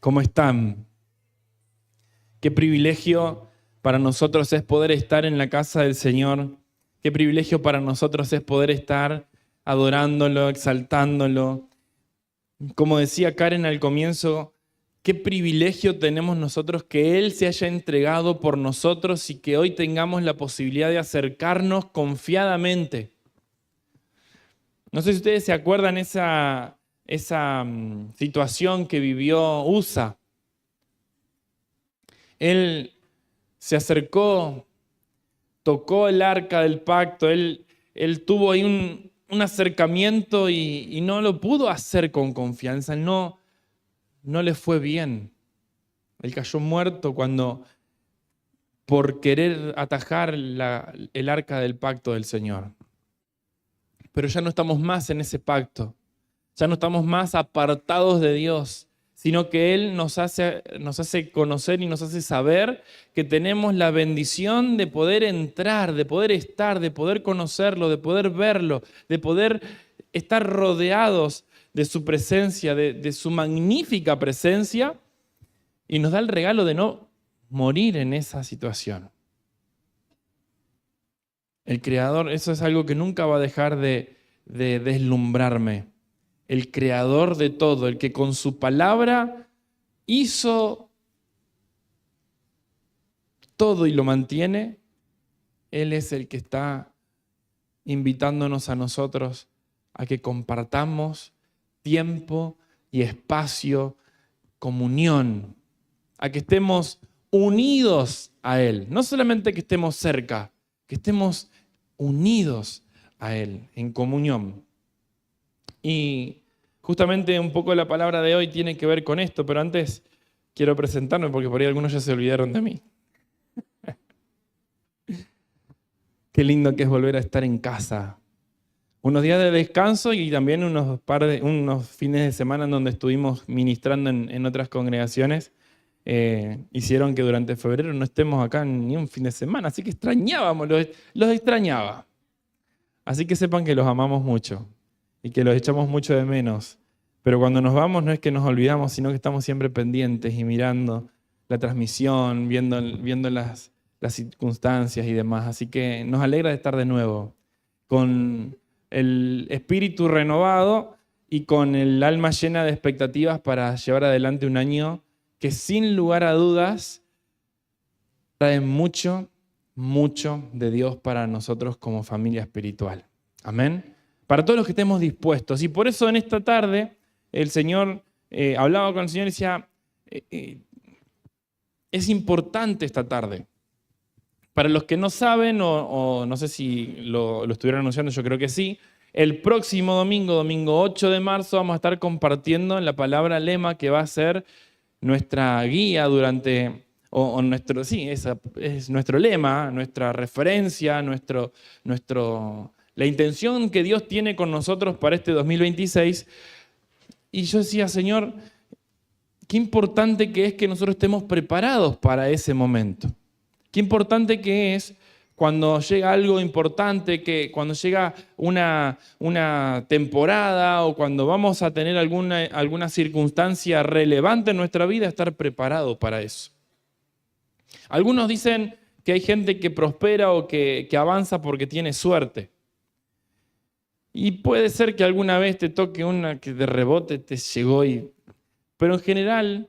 ¿Cómo están? Qué privilegio para nosotros es poder estar en la casa del Señor. Qué privilegio para nosotros es poder estar adorándolo, exaltándolo. Como decía Karen al comienzo, qué privilegio tenemos nosotros que Él se haya entregado por nosotros y que hoy tengamos la posibilidad de acercarnos confiadamente. No sé si ustedes se acuerdan esa situación que vivió Usa. Él se acercó, tocó el arca del pacto, él tuvo ahí un acercamiento y no lo pudo hacer con confianza, no le fue bien. Él cayó muerto por querer atajar el arca del pacto del Señor. Pero ya no estamos más en ese pacto, ya no estamos más apartados de Dios, sino que Él nos hace conocer y nos hace saber que tenemos la bendición de poder entrar, de poder estar, de poder conocerlo, de poder verlo, de poder estar rodeados de su presencia, de su magnífica presencia, y nos da el regalo de no morir en esa situación. El Creador, eso es algo que nunca va a dejar de deslumbrarme. El Creador de todo, el que con su palabra hizo todo y lo mantiene, Él es el que está invitándonos a nosotros a que compartamos tiempo y espacio, comunión, a que estemos unidos a Él. No solamente que estemos cerca, que estemos unidos a Él, en comunión. Y justamente un poco la palabra de hoy tiene que ver con esto, pero antes quiero presentarme porque por ahí algunos ya se olvidaron de mí. Qué lindo que es volver a estar en casa. Unos días de descanso y también unos fines de semana en donde estuvimos ministrando en otras congregaciones, hicieron que durante febrero no estemos acá ni un fin de semana, así que extrañábamos, los extrañaba. Así que sepan que los amamos mucho y que los echamos mucho de menos. Pero cuando nos vamos no es que nos olvidamos, sino que estamos siempre pendientes y mirando la transmisión, viendo las circunstancias y demás. Así que nos alegra de estar de nuevo, con el espíritu renovado y con el alma llena de expectativas para llevar adelante un año que sin lugar a dudas trae mucho, mucho de Dios para nosotros como familia espiritual. Amén. Para todos los que estemos dispuestos. Y por eso en esta tarde el Señor, hablaba con el Señor y decía, es importante esta tarde. Para los que no saben, o no sé si lo estuvieron anunciando, yo creo que sí, el próximo domingo 8 de marzo, vamos a estar compartiendo la palabra lema que va a ser nuestra guía durante, es nuestro lema, nuestra referencia, la intención que Dios tiene con nosotros para este 2026. Y yo decía, Señor, qué importante que es que nosotros estemos preparados para ese momento. Qué importante que es cuando llega algo importante, que cuando llega una temporada o cuando vamos a tener alguna circunstancia relevante en nuestra vida, estar preparado para eso. Algunos dicen que hay gente que prospera o que avanza porque tiene suerte. Y puede ser que alguna vez te toque una que de rebote te llegó pero en general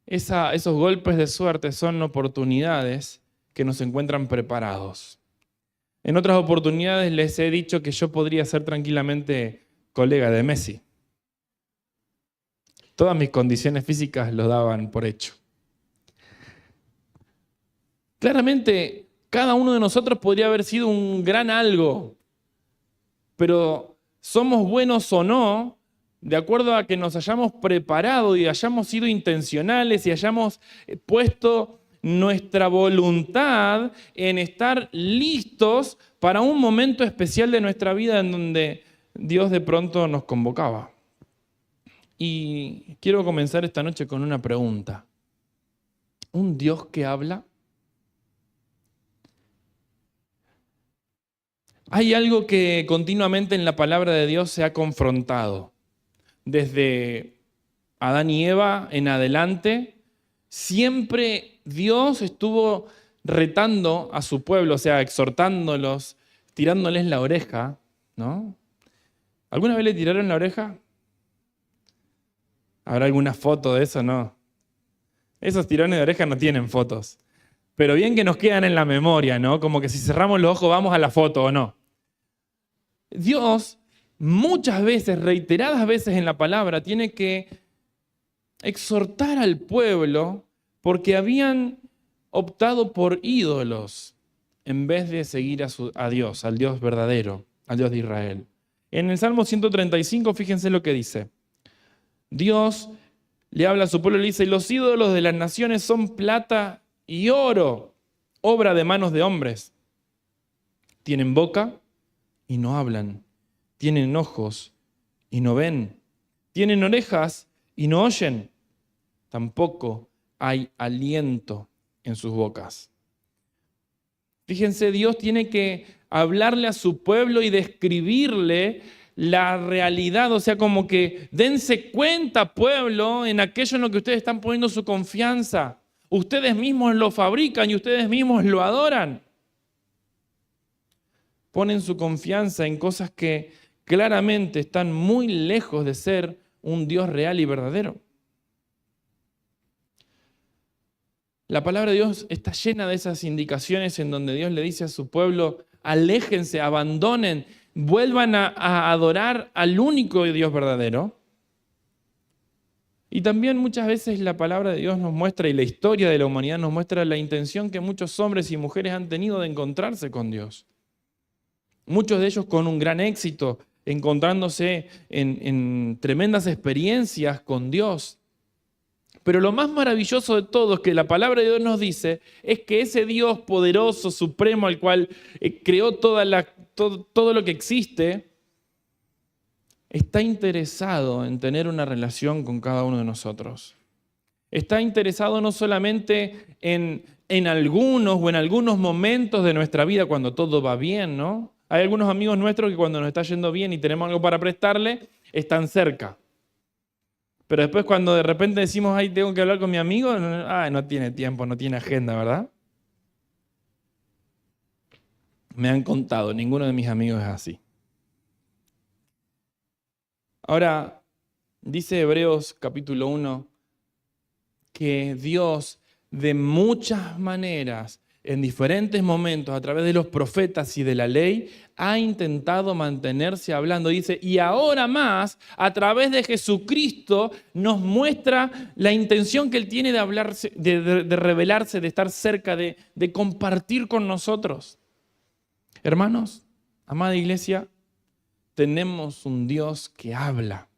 esos golpes de suerte son oportunidades que nos encuentran preparados. En otras oportunidades les he dicho que yo podría ser tranquilamente colega de Messi. Todas mis condiciones físicas lo daban por hecho. Claramente, cada uno de nosotros podría haber sido un gran algo, pero somos buenos o no, de acuerdo a que nos hayamos preparado y hayamos sido intencionales y hayamos puesto nuestra voluntad en estar listos para un momento especial de nuestra vida en donde Dios de pronto nos convocaba. Y quiero comenzar esta noche con una pregunta. ¿Un Dios que habla? Hay algo que continuamente en la palabra de Dios se ha confrontado. Desde Adán y Eva en adelante, siempre Dios estuvo retando a su pueblo, o sea, exhortándolos, tirándoles la oreja, ¿no? ¿Alguna vez le tiraron la oreja? ¿Habrá alguna foto de eso? No. Esos tirones de oreja no tienen fotos. Pero bien que nos quedan en la memoria, ¿no? Como que si cerramos los ojos vamos a la foto o no. Dios, muchas veces, reiteradas veces en la palabra, tiene que exhortar al pueblo porque habían optado por ídolos en vez de seguir a Dios, al Dios verdadero, al Dios de Israel. En el Salmo 135, fíjense lo que dice. Dios le habla a su pueblo y le dice, los ídolos de las naciones son plata y oro, obra de manos de hombres. Tienen boca y no hablan. Tienen ojos y no ven. Tienen orejas y no oyen. Tampoco hay aliento en sus bocas. Fíjense, Dios tiene que hablarle a su pueblo y describirle la realidad, o sea, como que dense cuenta, pueblo, en aquello en lo que ustedes están poniendo su confianza. Ustedes mismos lo fabrican y ustedes mismos lo adoran. Ponen su confianza en cosas que claramente están muy lejos de ser un Dios real y verdadero. La palabra de Dios está llena de esas indicaciones en donde Dios le dice a su pueblo, aléjense, abandonen, vuelvan a adorar al único Dios verdadero. Y también muchas veces la palabra de Dios nos muestra, y la historia de la humanidad nos muestra la intención que muchos hombres y mujeres han tenido de encontrarse con Dios. Muchos de ellos con un gran éxito, encontrándose en tremendas experiencias con Dios. Pero lo más maravilloso de todo es que la palabra de Dios nos dice es que ese Dios poderoso, supremo, al cual creó todo lo que existe, está interesado en tener una relación con cada uno de nosotros. Está interesado no solamente en algunos o en algunos momentos de nuestra vida cuando todo va bien, ¿no? Hay algunos amigos nuestros que cuando nos está yendo bien y tenemos algo para prestarle, están cerca. Pero después cuando de repente decimos, ay, tengo que hablar con mi amigo, no tiene tiempo, no tiene agenda, ¿verdad? Me han contado, ninguno de mis amigos es así. Ahora, dice Hebreos capítulo 1, que Dios de muchas maneras, en diferentes momentos, a través de los profetas y de la ley, ha intentado mantenerse hablando. Dice, y ahora más, a través de Jesucristo, nos muestra la intención que Él tiene de hablarse, de revelarse, de estar cerca, de compartir con nosotros. Hermanos, amada iglesia, tenemos un Dios que habla.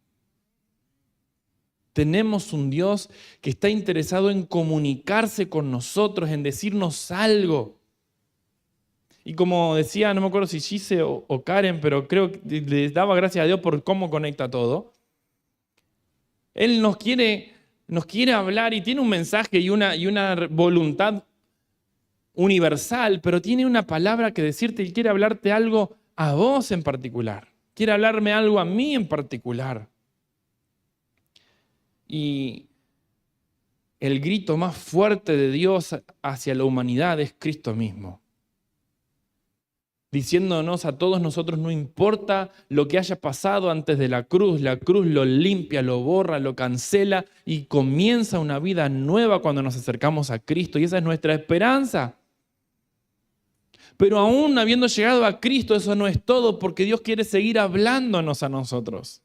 Tenemos un Dios que está interesado en comunicarse con nosotros, en decirnos algo. Y como decía, no me acuerdo si Gise o Karen, pero creo que les daba gracias a Dios por cómo conecta todo. Él nos quiere hablar y tiene un mensaje y una voluntad universal, pero tiene una palabra que decirte y quiere hablarte algo a vos en particular. Quiere hablarme algo a mí en particular. Y el grito más fuerte de Dios hacia la humanidad es Cristo mismo. Diciéndonos a todos nosotros, no importa lo que haya pasado antes de la cruz lo limpia, lo borra, lo cancela y comienza una vida nueva cuando nos acercamos a Cristo. Y esa es nuestra esperanza. Pero aún habiendo llegado a Cristo, eso no es todo, porque Dios quiere seguir hablándonos a nosotros.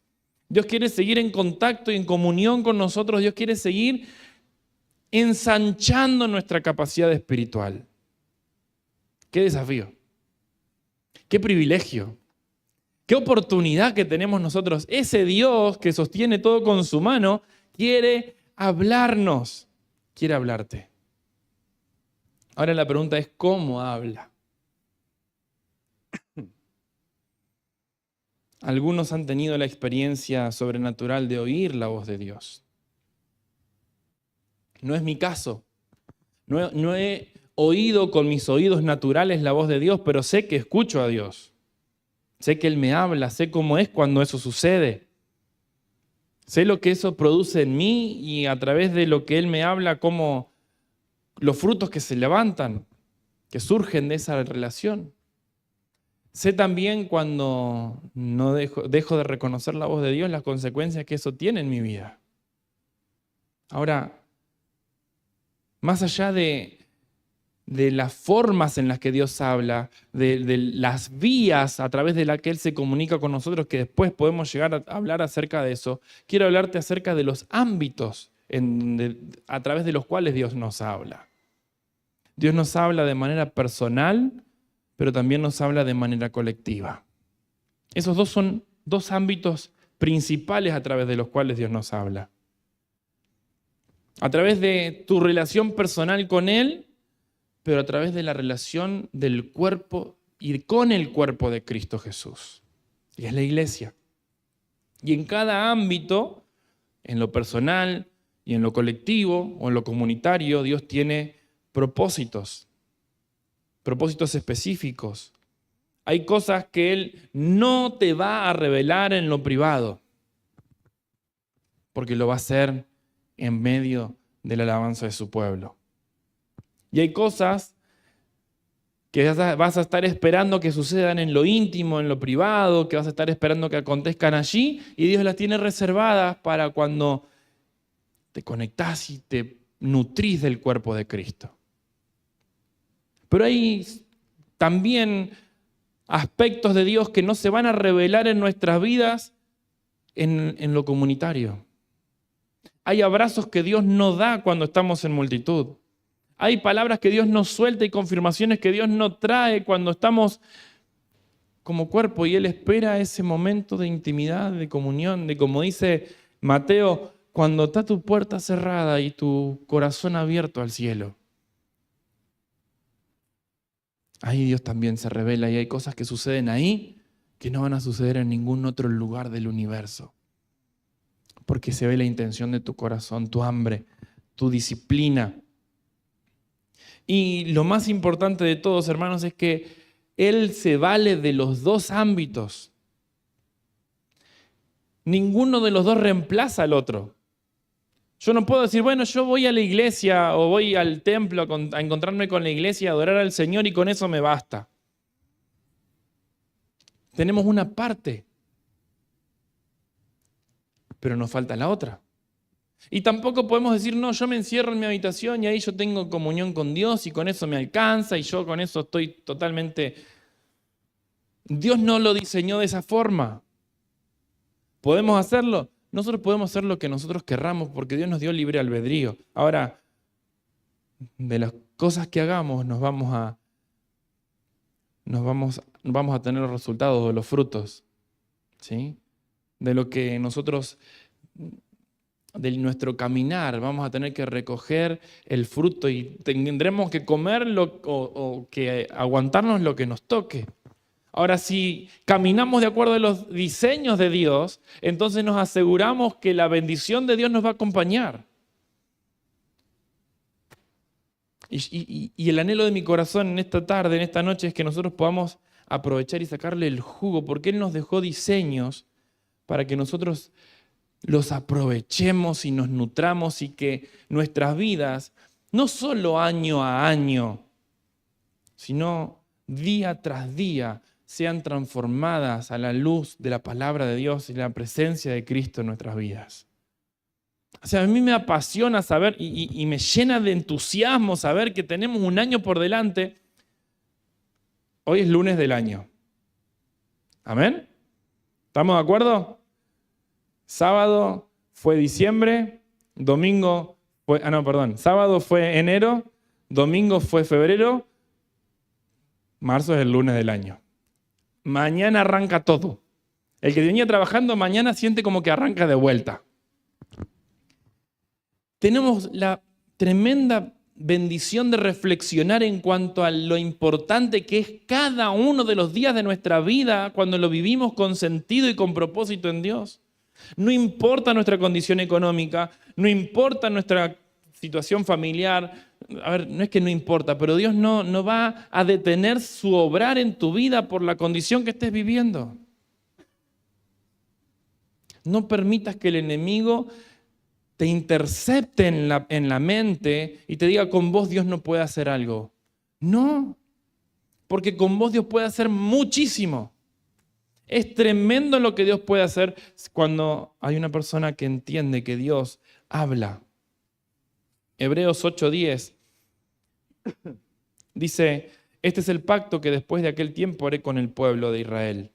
Dios quiere seguir en contacto y en comunión con nosotros. Dios quiere seguir ensanchando nuestra capacidad espiritual. ¡Qué desafío! ¡Qué privilegio! ¡Qué oportunidad que tenemos nosotros! Ese Dios que sostiene todo con su mano quiere hablarnos, quiere hablarte. Ahora la pregunta es, ¿cómo habla? Algunos han tenido la experiencia sobrenatural de oír la voz de Dios. No es mi caso. No he oído con mis oídos naturales la voz de Dios, pero sé que escucho a Dios. Sé que Él me habla, sé cómo es cuando eso sucede. Sé lo que eso produce en mí y a través de lo que Él me habla, como los frutos que se levantan, que surgen de esa relación. Sé también cuando no dejo de reconocer la voz de Dios, las consecuencias que eso tiene en mi vida. Ahora, más allá de las formas en las que Dios habla, de las vías a través de las que Él se comunica con nosotros, que después podemos llegar a hablar acerca de eso, quiero hablarte acerca de los ámbitos a través de los cuales Dios nos habla. Dios nos habla de manera personal, pero también nos habla de manera colectiva. Esos dos son dos ámbitos principales a través de los cuales Dios nos habla. A través de tu relación personal con Él, pero a través de la relación del cuerpo y con el cuerpo de Cristo Jesús. Y es la iglesia. Y en cada ámbito, en lo personal y en lo colectivo o en lo comunitario, Dios tiene propósitos específicos. Hay cosas que Él no te va a revelar en lo privado, porque lo va a hacer en medio de la alabanza de su pueblo. Y hay cosas que vas a estar esperando que sucedan en lo íntimo, en lo privado, que vas a estar esperando que acontezcan allí, y Dios las tiene reservadas para cuando te conectás y te nutrís del cuerpo de Cristo. Pero hay también aspectos de Dios que no se van a revelar en nuestras vidas en lo comunitario. Hay abrazos que Dios no da cuando estamos en multitud. Hay palabras que Dios nos suelta y confirmaciones que Dios no trae cuando estamos como cuerpo, y Él espera ese momento de intimidad, de comunión, de, como dice Mateo, cuando está tu puerta cerrada y tu corazón abierto al cielo. Ahí Dios también se revela y hay cosas que suceden ahí que no van a suceder en ningún otro lugar del universo. Porque se ve la intención de tu corazón, tu hambre, tu disciplina. Y lo más importante de todos, hermanos, es que Él se vale de los dos ámbitos. Ninguno de los dos reemplaza al otro. Yo no puedo decir, bueno, yo voy a la iglesia o voy al templo a encontrarme con la iglesia, a adorar al Señor y con eso me basta. Tenemos una parte, pero nos falta la otra. Y tampoco podemos decir, no, yo me encierro en mi habitación y ahí yo tengo comunión con Dios y con eso me alcanza y yo con eso estoy totalmente... Dios no lo diseñó de esa forma. ¿Podemos hacerlo? Nosotros podemos hacer lo que nosotros querramos porque Dios nos dio libre albedrío. Ahora, de las cosas que hagamos vamos a tener los resultados o los frutos, ¿sí? De lo que nosotros, de nuestro caminar, vamos a tener que recoger el fruto y tendremos que comer o que aguantarnos lo que nos toque. Ahora, si caminamos de acuerdo a los diseños de Dios, entonces nos aseguramos que la bendición de Dios nos va a acompañar. Y el anhelo de mi corazón en esta tarde, en esta noche, es que nosotros podamos aprovechar y sacarle el jugo, porque Él nos dejó diseños para que nosotros los aprovechemos y nos nutramos y que nuestras vidas, no solo año a año, sino día tras día, sean transformadas a la luz de la palabra de Dios y la presencia de Cristo en nuestras vidas. O sea, a mí me apasiona saber y me llena de entusiasmo saber que tenemos un año por delante. Hoy es lunes del año. ¿Amén? ¿Estamos de acuerdo? Sábado fue diciembre, domingo fue... sábado fue enero, domingo fue febrero, marzo es el lunes del año. Mañana arranca todo. El que venía trabajando mañana siente como que arranca de vuelta. Tenemos la tremenda bendición de reflexionar en cuanto a lo importante que es cada uno de los días de nuestra vida cuando lo vivimos con sentido y con propósito en Dios. No importa nuestra condición económica, no importa nuestra situación familiar. A ver, no es que no importa, pero Dios no va a detener su obrar en tu vida por la condición que estés viviendo. No permitas que el enemigo te intercepte en la mente y te diga, con vos Dios no puede hacer algo. No, porque con vos Dios puede hacer muchísimo. Es tremendo lo que Dios puede hacer cuando hay una persona que entiende que Dios habla. Hebreos 8:10 dice, este es el pacto que después de aquel tiempo haré con el pueblo de Israel.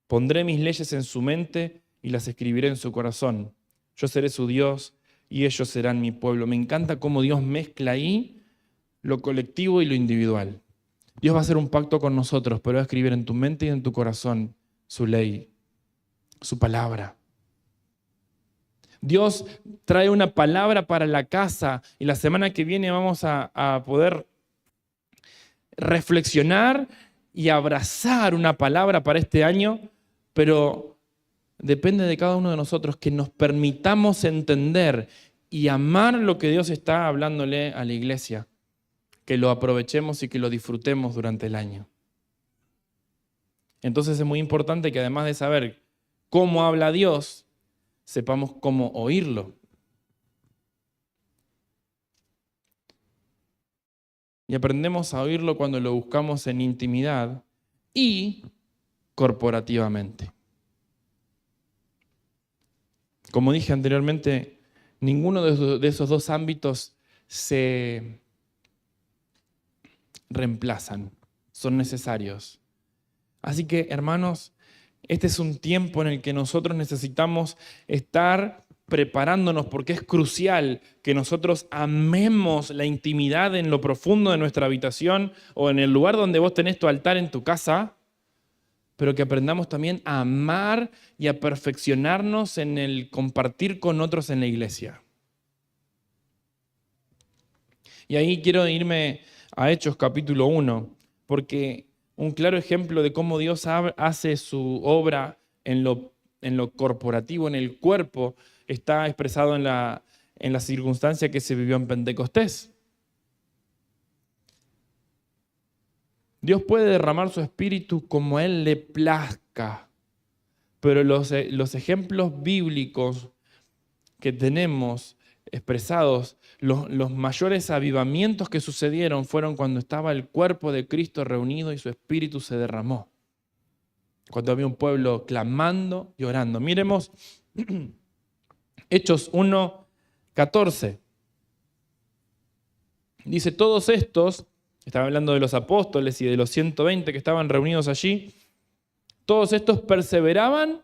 Pondré mis leyes en su mente y las escribiré en su corazón. Yo seré su Dios y ellos serán mi pueblo. Me encanta cómo Dios mezcla ahí lo colectivo y lo individual. Dios va a hacer un pacto con nosotros, pero va a escribir en tu mente y en tu corazón su ley, su palabra. Dios trae una palabra para la casa y la semana que viene vamos a poder reflexionar y abrazar una palabra para este año, pero depende de cada uno de nosotros que nos permitamos entender y amar lo que Dios está hablándole a la iglesia, que lo aprovechemos y que lo disfrutemos durante el año. Entonces es muy importante que además de saber cómo habla Dios, sepamos cómo oírlo. Y aprendemos a oírlo cuando lo buscamos en intimidad y corporativamente. Como dije anteriormente, ninguno de esos dos ámbitos se reemplazan, son necesarios. Así que, hermanos, este es un tiempo en el que nosotros necesitamos estar preparándonos porque es crucial que nosotros amemos la intimidad en lo profundo de nuestra habitación o en el lugar donde vos tenés tu altar en tu casa, pero que aprendamos también a amar y a perfeccionarnos en el compartir con otros en la iglesia. Y ahí quiero irme a Hechos capítulo 1, porque un claro ejemplo de cómo Dios hace su obra en lo corporativo, en el cuerpo, está expresado en la circunstancia que se vivió en Pentecostés. Dios puede derramar su espíritu como a Él le plazca, pero los ejemplos bíblicos que tenemos expresados, los mayores avivamientos que sucedieron fueron cuando estaba el cuerpo de Cristo reunido y su espíritu se derramó. Cuando había un pueblo clamando y orando. Miremos Hechos 1:14. Dice, todos estos, estaba hablando de los apóstoles y de los 120 que estaban reunidos allí, todos estos perseveraban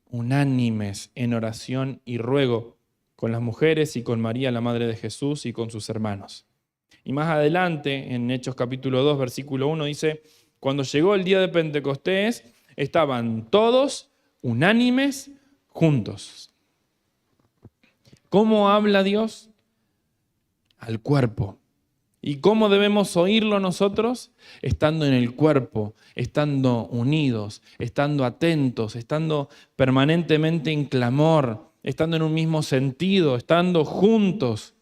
unánimes en oración y ruego con las mujeres y con María, la madre de Jesús, y con sus hermanos. Y más adelante, en Hechos capítulo 2, versículo 1, dice, cuando llegó el día de Pentecostés, estaban todos unánimes juntos. ¿Cómo habla Dios? Al cuerpo. ¿Y cómo debemos oírlo nosotros? Estando en el cuerpo, estando unidos, estando atentos, estando permanentemente en clamor, estando en un mismo sentido, estando juntos,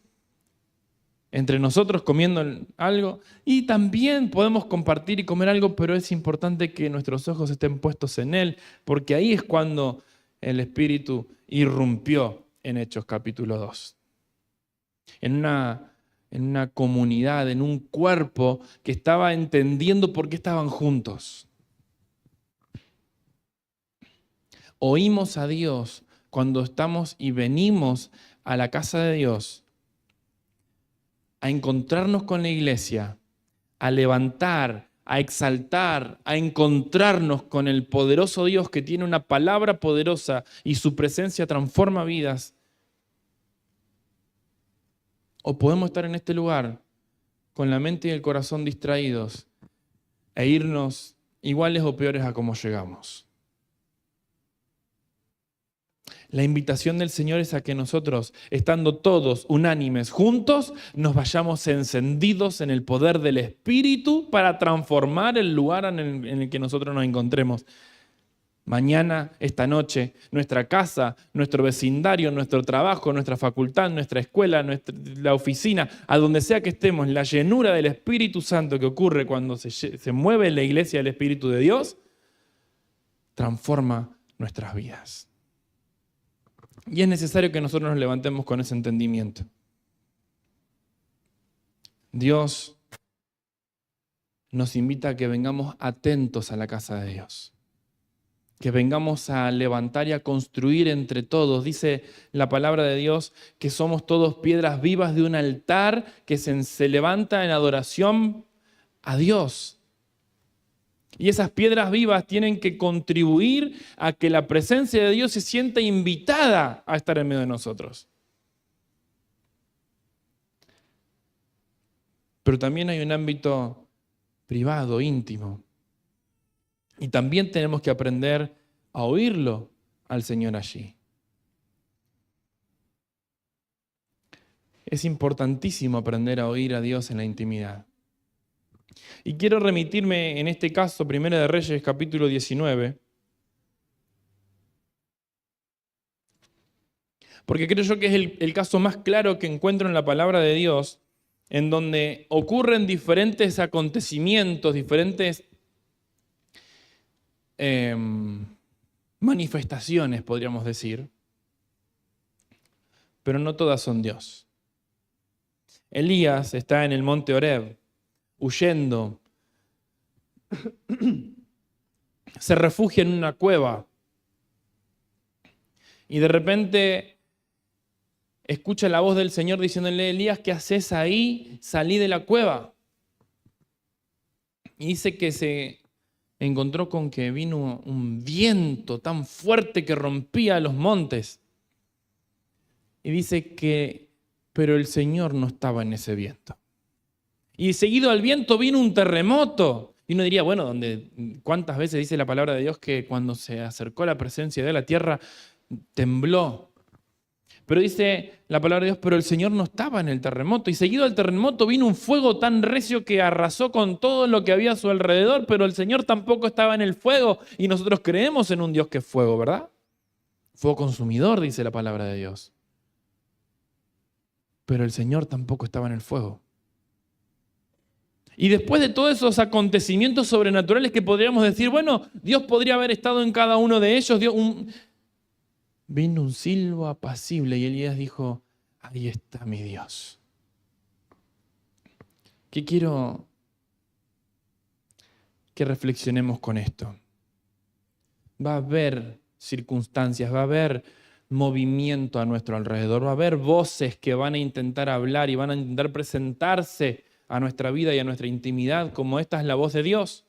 entre nosotros comiendo algo. Y también podemos compartir y comer algo, pero es importante que nuestros ojos estén puestos en Él, porque ahí es cuando el Espíritu irrumpió en Hechos capítulo 2. En una comunidad, en un cuerpo que estaba entendiendo por qué estaban juntos. Oímos a Dios cuando estamos y venimos a la casa de Dios a encontrarnos con la iglesia, a levantar, a exaltar, a encontrarnos con el poderoso Dios que tiene una palabra poderosa y su presencia transforma vidas. O podemos estar en este lugar con la mente y el corazón distraídos e irnos iguales o peores a como llegamos. La invitación del Señor es a que nosotros, estando todos unánimes juntos, nos vayamos encendidos en el poder del Espíritu para transformar el lugar en el que nosotros nos encontremos. Mañana, esta noche, nuestra casa, nuestro vecindario, nuestro trabajo, nuestra facultad, nuestra escuela, la oficina, a donde sea que estemos, la llenura del Espíritu Santo que ocurre cuando se mueve en la iglesia del Espíritu de Dios, transforma nuestras vidas. Y es necesario que nosotros nos levantemos con ese entendimiento. Dios nos invita a que vengamos atentos a la casa de Dios. Que vengamos a levantar y a construir entre todos. Dice la palabra de Dios que somos todos piedras vivas de un altar que se levanta en adoración a Dios. Y esas piedras vivas tienen que contribuir a que la presencia de Dios se sienta invitada a estar en medio de nosotros. Pero también hay un ámbito privado, íntimo. Y también tenemos que aprender a oírlo al Señor allí. Es importantísimo aprender a oír a Dios en la intimidad. Y quiero remitirme en este caso, Primera de Reyes, capítulo 19, porque creo yo que es el caso más claro que encuentro en la palabra de Dios, en donde ocurren diferentes acontecimientos, diferentes manifestaciones, podríamos decir, pero no todas son Dios. Elías está en el monte Horeb, huyendo, se refugia en una cueva y de repente escucha la voz del Señor diciéndole: Elías, ¿qué haces ahí? Salí de la cueva. Y dice que se encontró con que vino un viento tan fuerte que rompía los montes. Y dice que, pero el Señor no estaba en ese viento. Y seguido al viento vino un terremoto. Y uno diría, bueno, ¿cuántas veces dice la palabra de Dios que cuando se acercó la presencia de la tierra tembló? Pero dice la palabra de Dios, pero el Señor no estaba en el terremoto. Y seguido al terremoto vino un fuego tan recio que arrasó con todo lo que había a su alrededor, pero el Señor tampoco estaba en el fuego. Y nosotros creemos en un Dios que es fuego, ¿verdad? Fuego consumidor, dice la palabra de Dios. Pero el Señor tampoco estaba en el fuego. Y después de todos esos acontecimientos sobrenaturales que podríamos decir, bueno, Dios podría haber estado en cada uno de ellos, vino un silbo apacible y Elías dijo: ahí está mi Dios. Que quiero que reflexionemos con esto. Va a haber circunstancias, va a haber movimiento a nuestro alrededor, va a haber voces que van a intentar hablar y van a intentar presentarse a nuestra vida y a nuestra intimidad como esta es la voz de Dios.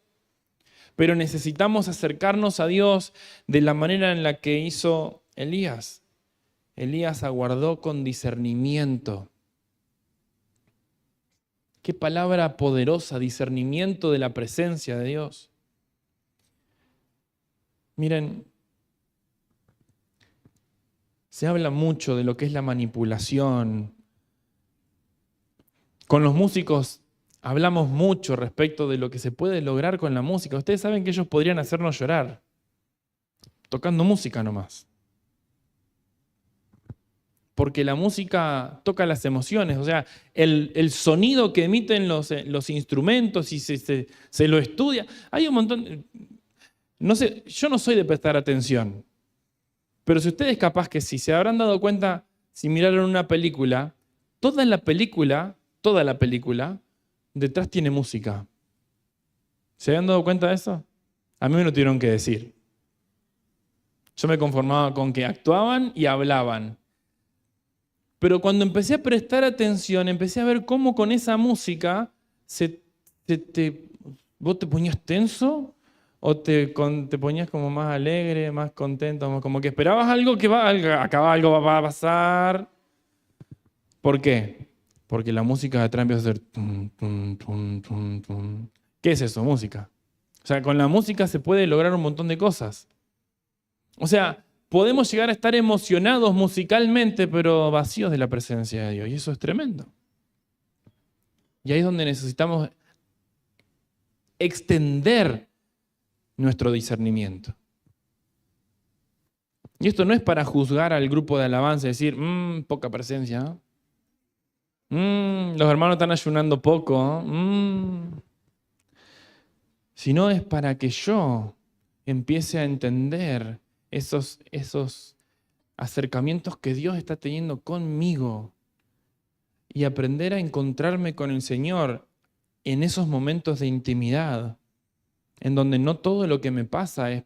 Pero necesitamos acercarnos a Dios de la manera en la que hizo Elías. Elías aguardó con discernimiento. Qué palabra poderosa, discernimiento de la presencia de Dios. Miren, se habla mucho de lo que es la manipulación. Con los músicos hablamos mucho respecto de lo que se puede lograr con la música. Ustedes saben que ellos podrían hacernos llorar, tocando música nomás. Porque la música toca las emociones, o sea, el sonido que emiten los instrumentos y se lo estudia. Hay un montón, no sé, yo no soy de prestar atención, pero si ustedes capaz que sí, se habrán dado cuenta, si miraron una película, toda la película, detrás tiene música. ¿Se habían dado cuenta de eso? A mí me lo tuvieron que decir. Yo me conformaba con que actuaban y hablaban. Pero cuando empecé a prestar atención, empecé a ver cómo con esa música vos te ponías tenso o te ponías como más alegre, más contento, como que esperabas algo acá algo va a pasar. ¿Por qué? Porque la música de atrás empieza a hacer tum, tum, tum, tum, tum. ¿Qué es eso? Música. O sea, con la música se puede lograr un montón de cosas. O sea, podemos llegar a estar emocionados musicalmente, pero vacíos de la presencia de Dios. Y eso es tremendo. Y ahí es donde necesitamos extender nuestro discernimiento. Y esto no es para juzgar al grupo de alabanza y decir, poca presencia, ¿no? Los hermanos están ayunando poco, sino es para que yo empiece a entender esos acercamientos que Dios está teniendo conmigo y aprender a encontrarme con el Señor en esos momentos de intimidad, en donde no todo lo que me pasa es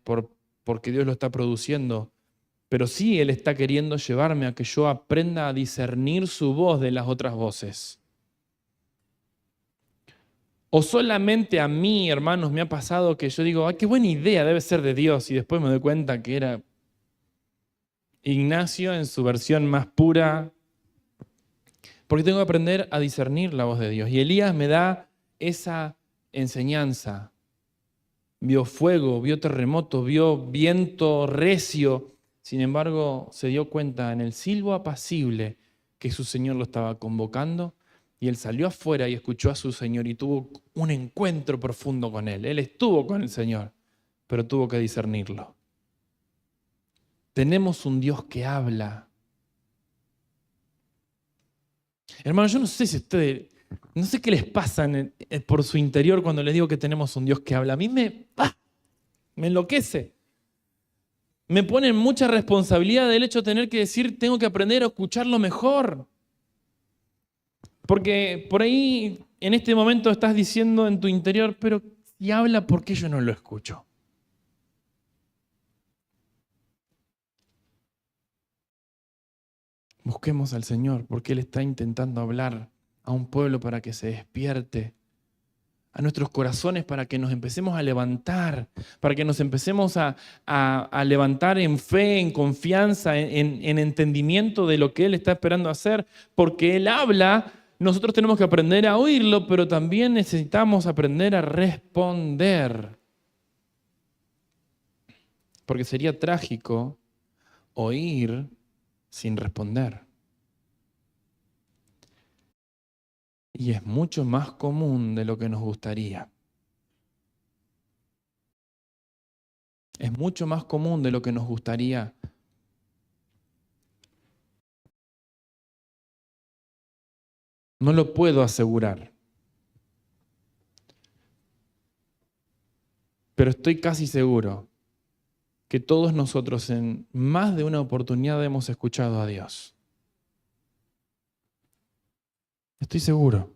porque Dios lo está produciendo, pero sí Él está queriendo llevarme a que yo aprenda a discernir su voz de las otras voces. O solamente a mí, hermanos, me ha pasado que yo digo, ¡ay, qué buena idea, debe ser de Dios! Y después me doy cuenta que era Ignacio en su versión más pura, porque tengo que aprender a discernir la voz de Dios. Y Elías me da esa enseñanza. Vio fuego, vio terremoto, vio viento recio. Sin embargo, se dio cuenta en el silbo apacible que su Señor lo estaba convocando. Y él salió afuera y escuchó a su Señor y tuvo un encuentro profundo con Él. Él estuvo con el Señor, pero tuvo que discernirlo. Tenemos un Dios que habla. Hermanos, yo no sé si ustedes, no sé qué les pasa por su interior cuando les digo que tenemos un Dios que habla. A mí me enloquece. Me pone mucha responsabilidad del hecho de tener que decir, tengo que aprender a escucharlo mejor. Porque por ahí, en este momento, estás diciendo en tu interior, pero si habla, ¿por qué yo no lo escucho? Busquemos al Señor, porque Él está intentando hablar a un pueblo para que se despierte, a nuestros corazones para que nos empecemos a levantar, para que nos empecemos a levantar en fe, en confianza, en entendimiento de lo que Él está esperando hacer, porque Él habla. Nosotros tenemos que aprender a oírlo, pero también necesitamos aprender a responder. Porque sería trágico oír sin responder. Y es mucho más común de lo que nos gustaría. Es mucho más común de lo que nos gustaría. No lo puedo asegurar. Pero estoy casi seguro que todos nosotros en más de una oportunidad hemos escuchado a Dios. Estoy seguro.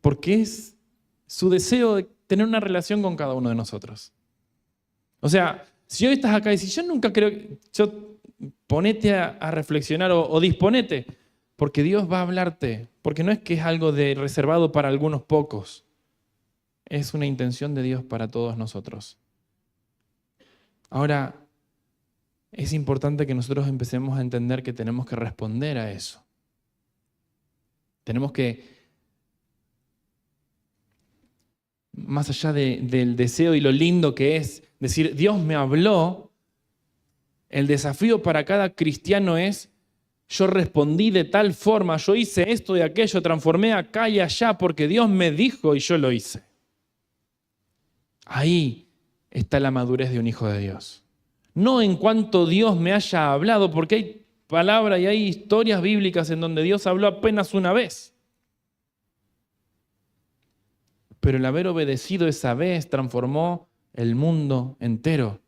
Porque es su deseo de tener una relación con cada uno de nosotros. O sea, si hoy estás acá y dices, yo nunca creo, ponete a reflexionar o disponete, porque Dios va a hablarte, porque no es que es algo reservado para algunos pocos, es una intención de Dios para todos nosotros. Ahora, es importante que nosotros empecemos a entender que tenemos que responder a eso. Tenemos que, más allá del deseo y lo lindo que es decir, Dios me habló, el desafío para cada cristiano es, yo respondí de tal forma, yo hice esto y aquello, transformé acá y allá porque Dios me dijo y yo lo hice. Ahí está la madurez de un hijo de Dios. No en cuanto Dios me haya hablado, porque hay palabras y hay historias bíblicas en donde Dios habló apenas una vez. Pero el haber obedecido esa vez transformó el mundo entero.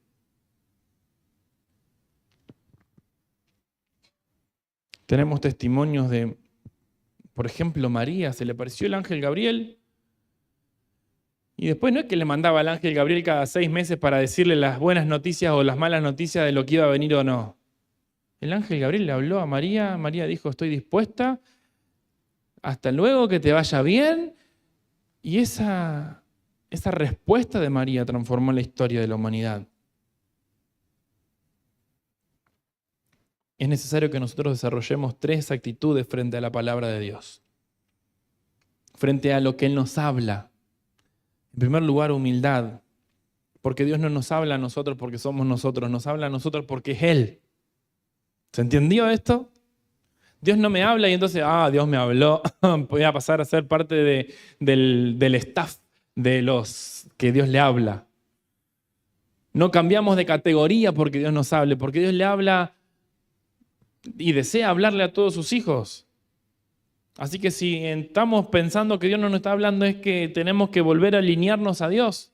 Tenemos testimonios de, por ejemplo, María, se le apareció el ángel Gabriel y después no es que le mandaba al ángel Gabriel cada 6 meses para decirle las buenas noticias o las malas noticias de lo que iba a venir o no. El ángel Gabriel le habló a María, María dijo, estoy dispuesta, hasta luego, que te vaya bien. Y esa respuesta de María transformó la historia de la humanidad. Es necesario que nosotros desarrollemos 3 actitudes frente a la palabra de Dios. Frente a lo que Él nos habla. En primer lugar, humildad. Porque Dios no nos habla a nosotros porque somos nosotros, nos habla a nosotros porque es Él. ¿Se entendió esto? Dios no me habla y entonces, Dios me habló, voy a pasar a ser parte del staff de los que Dios le habla. No cambiamos de categoría porque Dios nos hable, porque Dios le habla y desea hablarle a todos sus hijos. Así que si estamos pensando que Dios no nos está hablando, es que tenemos que volver a alinearnos a Dios.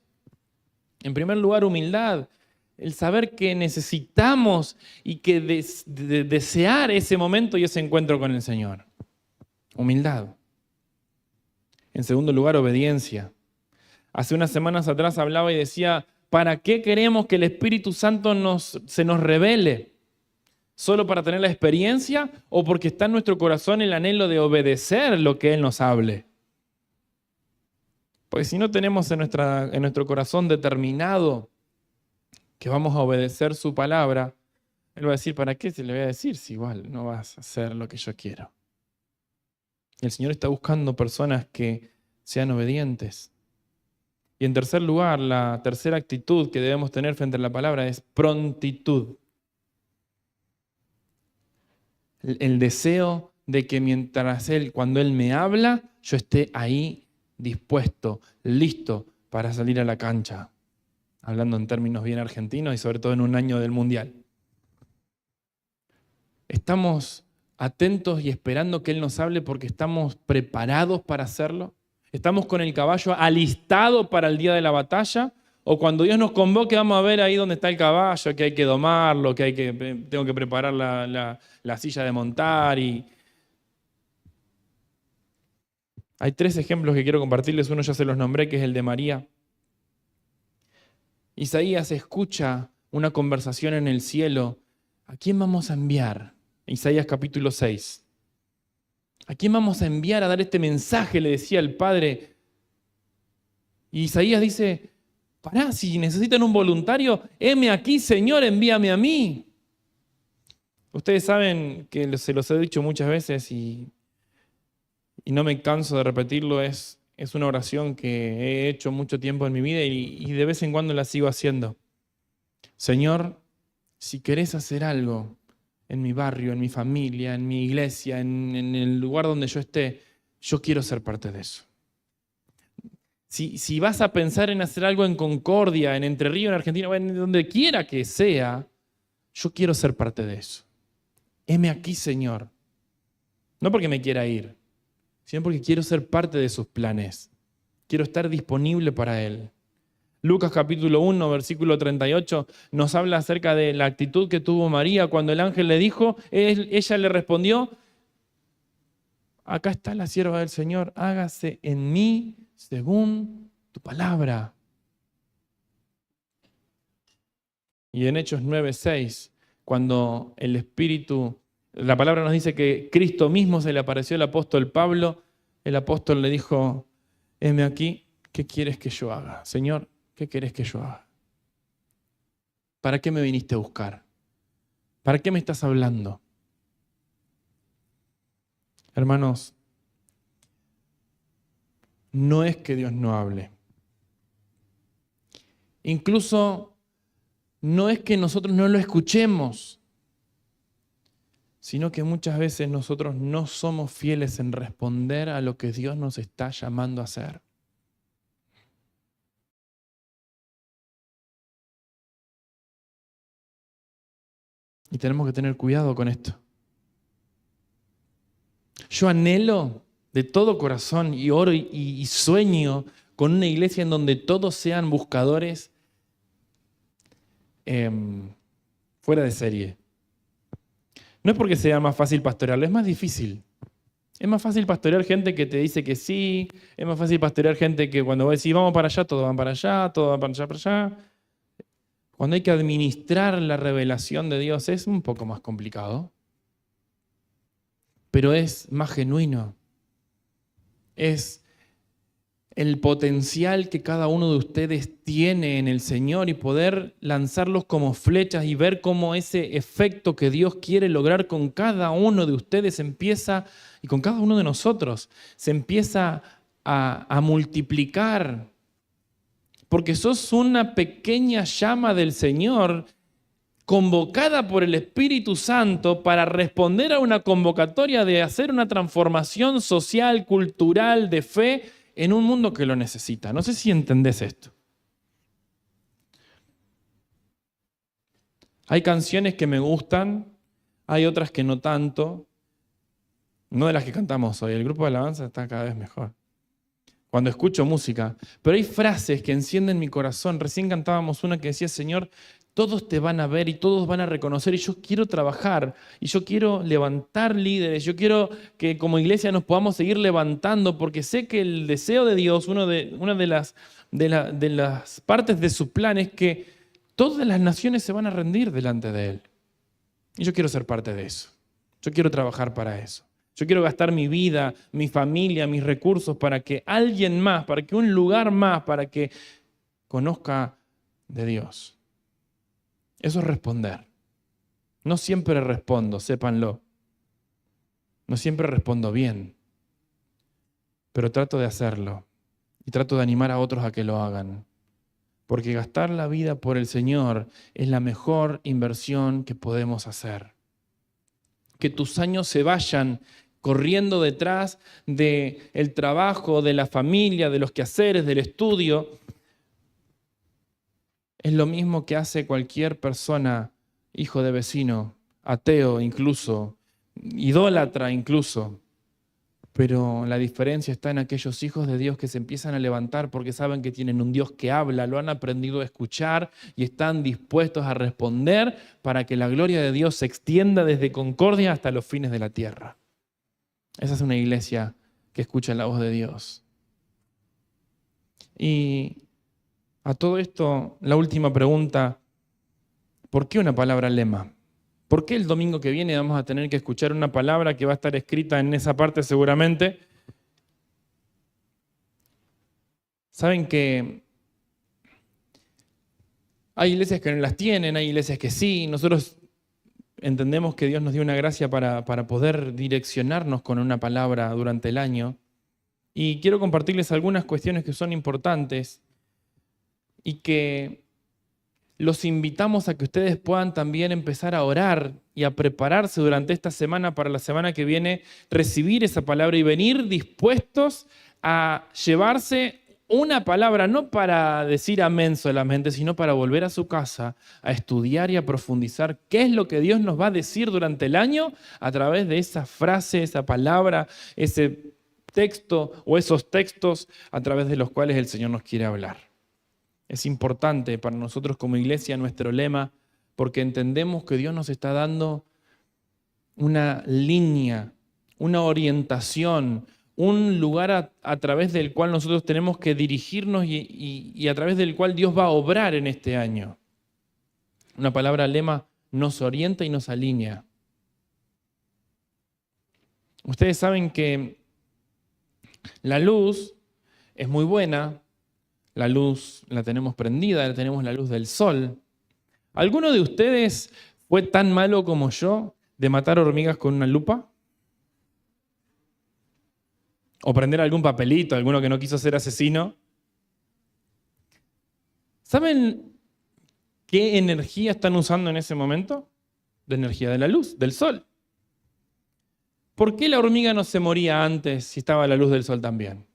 En primer lugar, humildad. el saber que necesitamos y que desear ese momento y ese encuentro con el Señor. Humildad. En segundo lugar, obediencia. Hace unas semanas atrás hablaba y decía, ¿para qué queremos que el Espíritu Santo se nos revele? ¿Solo para tener la experiencia o porque está en nuestro corazón el anhelo de obedecer lo que Él nos hable? Porque si no tenemos en nuestro corazón determinado que vamos a obedecer su palabra, Él va a decir, ¿para qué se le voy a decir si igual no vas a hacer lo que yo quiero? Y el Señor está buscando personas que sean obedientes. Y en tercer lugar, la tercera actitud que debemos tener frente a la palabra es prontitud. El deseo de que cuando Él me habla, yo esté ahí dispuesto, listo para salir a la cancha. Hablando en términos bien argentinos y sobre todo en un año del Mundial. Estamos atentos y esperando que Él nos hable porque estamos preparados para hacerlo. Estamos con el caballo alistado para el día de la batalla. O cuando Dios nos convoque vamos a ver ahí dónde está el caballo, que hay que domarlo, tengo que preparar la silla de montar. Y hay 3 ejemplos que quiero compartirles. Uno ya se los nombré, que es el de María. Isaías escucha una conversación en el cielo. ¿A quién vamos a enviar? Isaías capítulo 6. ¿A quién vamos a enviar a dar este mensaje? Le decía el Padre. Y Isaías dice, pará, si necesitan un voluntario, heme aquí, Señor, envíame a mí. Ustedes saben que se los he dicho muchas veces y no me canso de repetirlo, es una oración que he hecho mucho tiempo en mi vida y de vez en cuando la sigo haciendo. Señor, si querés hacer algo en mi barrio, en mi familia, en mi iglesia, en el lugar donde yo esté, yo quiero ser parte de eso. Si vas a pensar en hacer algo en Concordia, en Entre Ríos, en Argentina, en donde quiera que sea, yo quiero ser parte de eso. Heme aquí, Señor. No porque me quiera ir, sino porque quiero ser parte de sus planes. Quiero estar disponible para Él. Lucas capítulo 1, versículo 38, nos habla acerca de la actitud que tuvo María cuando el ángel le dijo, ella le respondió, acá está la sierva del Señor, hágase en mí según tu palabra. Y en Hechos 9:6, cuando el Espíritu, la palabra nos dice que Cristo mismo se le apareció al apóstol Pablo, el apóstol le dijo, heme aquí, ¿qué quieres que yo haga? Señor, ¿qué querés que yo haga? ¿Para qué me viniste a buscar? ¿Para qué me estás hablando? Hermanos, no es que Dios no hable. Incluso no es que nosotros no lo escuchemos, sino que muchas veces nosotros no somos fieles en responder a lo que Dios nos está llamando a hacer. Y tenemos que tener cuidado con esto. Yo anhelo de todo corazón y oro y sueño con una iglesia en donde todos sean buscadores fuera de serie. No es porque sea más fácil pastorearlo, es más difícil. Es más fácil pastorear gente que te dice que sí, es más fácil pastorear gente que cuando vos decís vamos para allá, todos van para allá, todos van para allá. Cuando hay que administrar la revelación de Dios es un poco más complicado, pero es más genuino. Es el potencial que cada uno de ustedes tiene en el Señor y poder lanzarlos como flechas y ver cómo ese efecto que Dios quiere lograr con cada uno de ustedes empieza, y con cada uno de nosotros, se empieza a multiplicar. Porque sos una pequeña llama del Señor convocada por el Espíritu Santo para responder a una convocatoria de hacer una transformación social, cultural, de fe en un mundo que lo necesita. No sé si entendés esto. Hay canciones que me gustan, hay otras que no tanto. No de las que cantamos hoy. El grupo de alabanza está cada vez mejor. Cuando escucho música. Pero hay frases que encienden mi corazón. Recién cantábamos una que decía, Señor, todos te van a ver y todos van a reconocer, y yo quiero trabajar, y yo quiero levantar líderes, yo quiero que como iglesia nos podamos seguir levantando, porque sé que el deseo de Dios, una de las partes de su plan es que todas las naciones se van a rendir delante de Él. Y yo quiero ser parte de eso. Yo quiero trabajar para eso. Yo quiero gastar mi vida, mi familia, mis recursos para que alguien más, para que un lugar más, para que conozca de Dios. Eso es responder. No siempre respondo, sépanlo. No siempre respondo bien, pero trato de hacerlo y trato de animar a otros a que lo hagan. Porque gastar la vida por el Señor es la mejor inversión que podemos hacer. Que tus años se vayan corriendo detrás del trabajo, de la familia, de los quehaceres, del estudio, es lo mismo que hace cualquier persona, hijo de vecino, ateo incluso, idólatra incluso. Pero la diferencia está en aquellos hijos de Dios que se empiezan a levantar porque saben que tienen un Dios que habla, lo han aprendido a escuchar y están dispuestos a responder para que la gloria de Dios se extienda desde Concordia hasta los fines de la tierra. Esa es una iglesia que escucha la voz de Dios. Y a todo esto, la última pregunta, ¿por qué una palabra lema? ¿Por qué el domingo que viene vamos a tener que escuchar una palabra que va a estar escrita en esa parte seguramente? Saben que hay iglesias que no las tienen, hay iglesias que sí. Nosotros entendemos que Dios nos dio una gracia para poder direccionarnos con una palabra durante el año. Y quiero compartirles algunas cuestiones que son importantes y que los invitamos a que ustedes puedan también empezar a orar y a prepararse durante esta semana para la semana que viene, recibir esa palabra y venir dispuestos a llevarse una palabra, no para decir amén solamente, sino para volver a su casa, a estudiar y a profundizar qué es lo que Dios nos va a decir durante el año a través de esa frase, esa palabra, ese texto o esos textos a través de los cuales el Señor nos quiere hablar. Es importante para nosotros como iglesia nuestro lema porque entendemos que Dios nos está dando una línea, una orientación, un lugar a través del cual nosotros tenemos que dirigirnos y a través del cual Dios va a obrar en este año. Una palabra lema nos orienta y nos alinea. Ustedes saben que la luz es muy buena. La luz la tenemos prendida, tenemos la luz del sol. ¿Alguno de ustedes fue tan malo como yo de matar hormigas con una lupa? ¿O prender algún papelito, alguno que no quiso ser asesino? ¿Saben qué energía están usando en ese momento? La energía de la luz, del sol. ¿Por qué la hormiga no se moría antes si estaba la luz del sol también?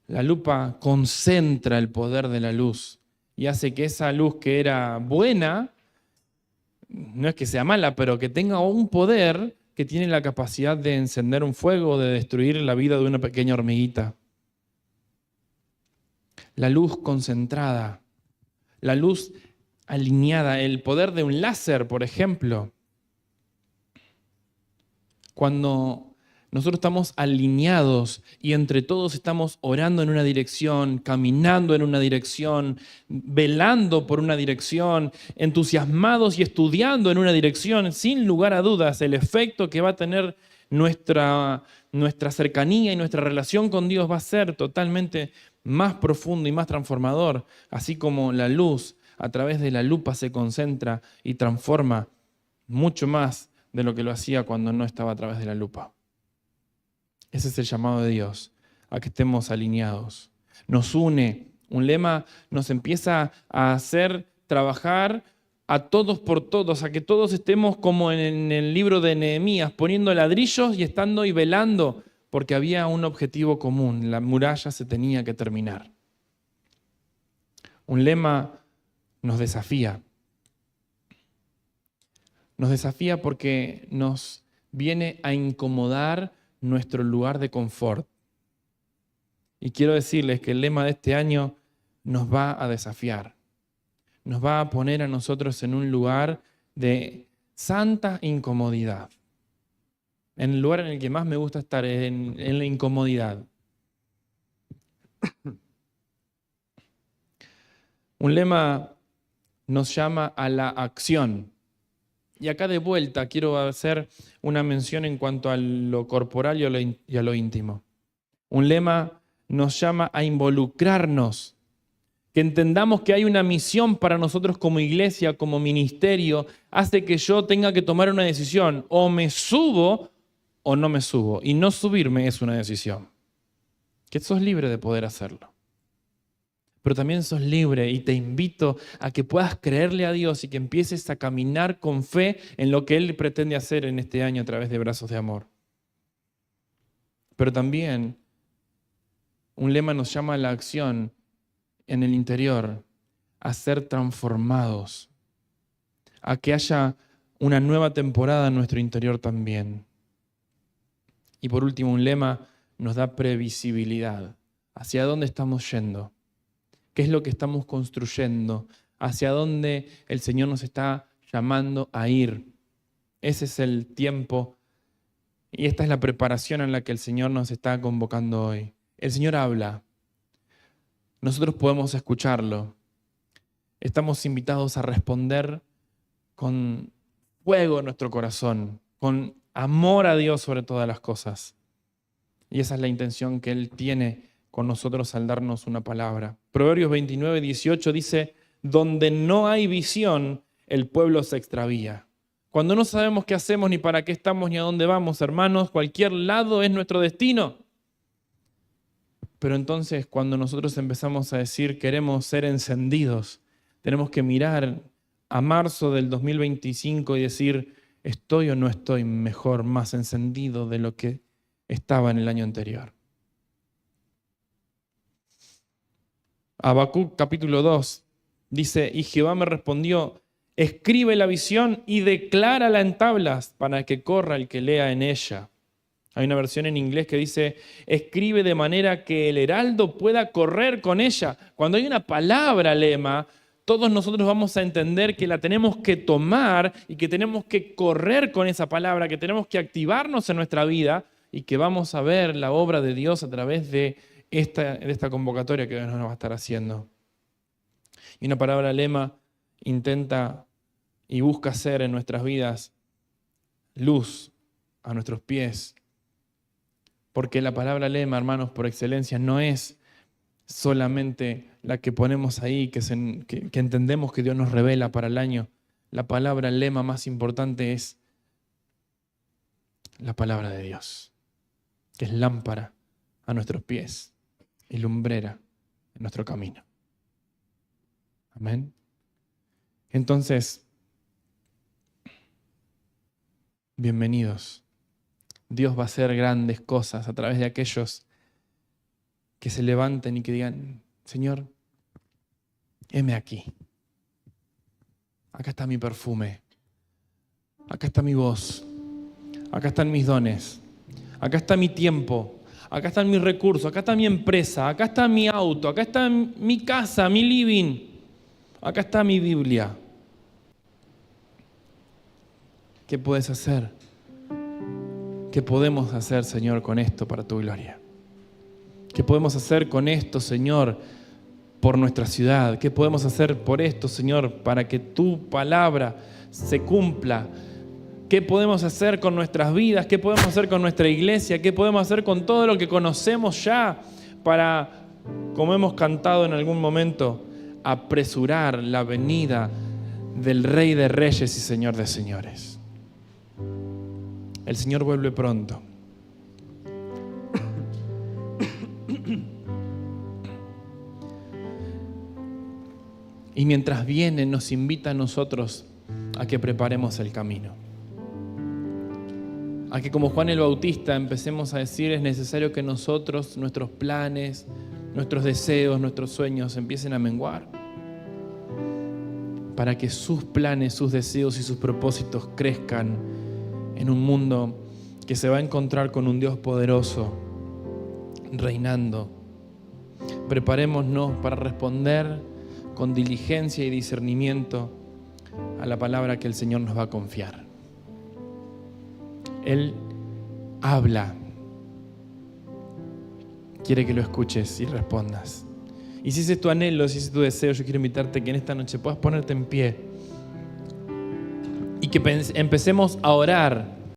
La lupa concentra el poder de la luz y hace que esa luz que era buena, no es que sea mala, pero que tenga un poder que tiene la capacidad de encender un fuego o de destruir la vida de una pequeña hormiguita. La luz concentrada, la luz alineada, el poder de un láser, por ejemplo. Cuando nosotros estamos alineados y entre todos estamos orando en una dirección, caminando en una dirección, velando por una dirección, entusiasmados y estudiando en una dirección, sin lugar a dudas, el efecto que va a tener nuestra cercanía y nuestra relación con Dios va a ser totalmente más profundo y más transformador, así como la luz a través de la lupa se concentra y transforma mucho más de lo que lo hacía cuando no estaba a través de la lupa. Ese es el llamado de Dios, a que estemos alineados. Nos une, un lema nos empieza a hacer trabajar a todos por todos, a que todos estemos como en el libro de Nehemías, poniendo ladrillos y estando y velando, porque había un objetivo común, la muralla se tenía que terminar. Un lema nos desafía. Nos desafía porque nos viene a incomodar nuestro lugar de confort. Y quiero decirles que el lema de este año nos va a desafiar. nos va a poner a nosotros en un lugar de santa incomodidad. En el lugar en el que más me gusta estar es en la incomodidad. Un lema nos llama a la acción. Y acá de vuelta quiero hacer una mención en cuanto a lo corporal y a lo íntimo. Un lema nos llama a involucrarnos, que entendamos que hay una misión para nosotros como iglesia, como ministerio, hace que yo tenga que tomar una decisión. O me subo o no me subo. Y no subirme es una decisión. Que sos libre de poder hacerlo. Pero también sos libre y te invito a que puedas creerle a Dios y que empieces a caminar con fe en lo que Él pretende hacer en este año a través de Brazos de Amor. Pero también un lema nos llama a la acción en el interior, a ser transformados, a que haya una nueva temporada en nuestro interior también. Y por último, un lema nos da previsibilidad. ¿Hacia dónde estamos yendo? ¿Qué es lo que estamos construyendo? ¿Hacia dónde el Señor nos está llamando a ir? Ese es el tiempo y esta es la preparación en la que el Señor nos está convocando hoy. El Señor habla. Nosotros podemos escucharlo. Estamos invitados a responder con fuego en nuestro corazón, con amor a Dios sobre todas las cosas. Y esa es la intención que Él tiene con nosotros al darnos una palabra. Proverbios 29:18 dice, donde no hay visión, el pueblo se extravía. Cuando no sabemos qué hacemos, ni para qué estamos, ni a dónde vamos, hermanos, cualquier lado es nuestro destino. Pero entonces, cuando nosotros empezamos a decir queremos ser encendidos, tenemos que mirar a marzo del 2025 y decir, ¿estoy o no estoy mejor, más encendido de lo que estaba en el año anterior? Habacuc capítulo 2 dice, y Jehová me respondió, escribe la visión y declárala en tablas para que corra el que lea en ella. Hay una versión en inglés que dice, escribe de manera que el heraldo pueda correr con ella. Cuando hay una palabra lema, todos nosotros vamos a entender que la tenemos que tomar y que tenemos que correr con esa palabra, que tenemos que activarnos en nuestra vida y que vamos a ver la obra de Dios a través de esta convocatoria que Dios nos va a estar haciendo. Y una palabra lema intenta y busca ser en nuestras vidas luz a nuestros pies. Porque la palabra lema, hermanos, por excelencia, no es solamente la que ponemos ahí, que entendemos que Dios nos revela para el año. La palabra lema más importante es la palabra de Dios, que es lámpara a nuestros pies y lumbrera en nuestro camino. Amén. Entonces, bienvenidos. Dios va a hacer grandes cosas a través de aquellos que se levanten y que digan, Señor, heme aquí. Acá está mi perfume. Acá está mi voz. Acá están mis dones. Acá está mi tiempo. Acá están mis recursos. Acá está mi empresa. Acá está mi auto. Acá está mi casa, mi living. Acá está mi Biblia. ¿Qué puedes hacer? ¿Qué podemos hacer, Señor, con esto para tu gloria? ¿Qué podemos hacer con esto, Señor, por nuestra ciudad? ¿Qué podemos hacer por esto, Señor, para que tu palabra se cumpla? ¿Qué podemos hacer con nuestras vidas? ¿Qué podemos hacer con nuestra iglesia? ¿Qué podemos hacer con todo lo que conocemos ya para, como hemos cantado en algún momento, apresurar la venida del Rey de Reyes y Señor de Señores? El Señor vuelve pronto. Y mientras viene, nos invita a nosotros a que preparemos el camino. A que como Juan el Bautista empecemos a decir, es necesario que nosotros, nuestros planes, nuestros deseos, nuestros sueños empiecen a menguar. Para que sus planes, sus deseos y sus propósitos crezcan en un mundo que se va a encontrar con un Dios poderoso, reinando. Preparémonos para responder con diligencia y discernimiento a la palabra que el Señor nos va a confiar. Él habla. Quiere que lo escuches y respondas. Y si ese es tu anhelo, si ese es tu deseo, yo quiero invitarte que en esta noche puedas ponerte en pie y que empecemos a orar